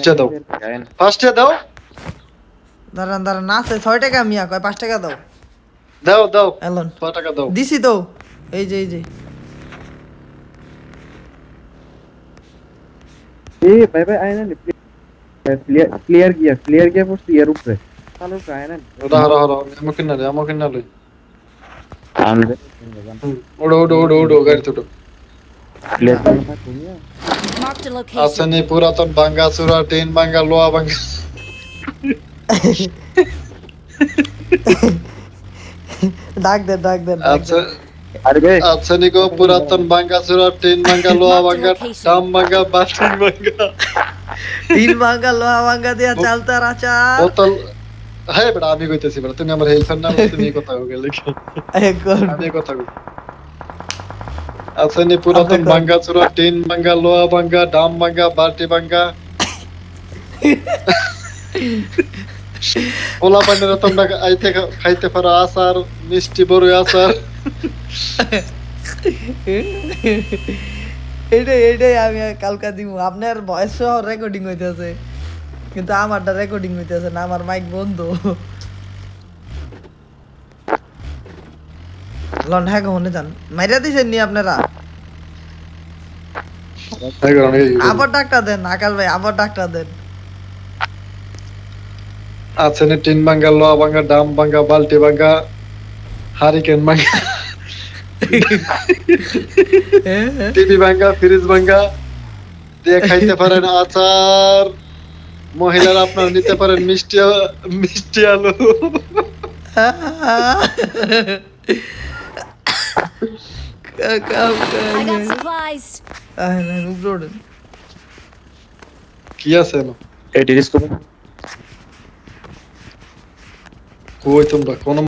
পাঁচটা দাও, পাঁচটা দাও। দাঁড়ান দাঁড়ান, না আছে 6 টাকা মিয়া, কয় 5 টাকা দাও। দাও দাও, এলন 6 টাকা দাও। দিছি তো, এই যে ভাই ভাই আয় না ক্লিয়ার গিয়া পড়ছি এর উপরে চালু আয় না রাহ আমাকে না লই। ওড়ো গাড়ি তো। Marked a আছে location. নি পুরাতন ভাঙ্গা চূড়া, টিন ভাঙ্গা, লোহা ভাঙ্গা। ডাক দেন আচ্ছা আরে ভাই আছে নি গো পুরাতন ভাঙ্গা চূড়া, টিন ভাঙ্গা, লোহা ভাঙ্গা, ডাম ভাঙ্গা, বাথরুম ভাঙ্গা, তিন ভাঙ্গা লোহা ভাঙ্গা দিয়া চালতার আচার। বোতল। হ্যাঁ বেটা আমি কইতেছি বেটা, তুমি আমার হেল্পার না, তুমি এই কথা গেলে এখন আমি এই কথা কই। আছে নি পুরাতন ভাঙ্গা চূড়া, টিন ভাঙ্গা, লোহা ভাঙ্গা, ডাম ভাঙ্গা, বালতি ভাঙ্গা। পোলা পানির তোমরা আইতে খাইতে পারো আচার, মিষ্টি বড় আচার। এইটাই আমি কালকা দিব। আপনার ভয়েস সহ রেকর্ডিং হইতেছে, কিন্তু আমারটা রেকর্ডিং হইতেছে না, আমার মাইক বন্ধ। লন হ্যাঁ মনে যান মাইরা দিছেন নি আপনারা? আবার ডাকটা দেন আকাল ভাই, আবার ডাকটা দেন। আছে নি টিন ভাঙ্গা, লোহা ভাঙ্গা, ডাম ভাঙ্গা, বালতি ভাঙ্গা, হারিকেন ভাঙ্গা, টিভি ভাঙ্গা, ফ্রিজ ভাঙ্গা দিয়ে খাইতে পারেন আচার। মহিলারা আপনারা নিতে পারেন মিষ্টি আলু। I got supplies. কি আছে না এই ডিসকো কই তোমরা কোন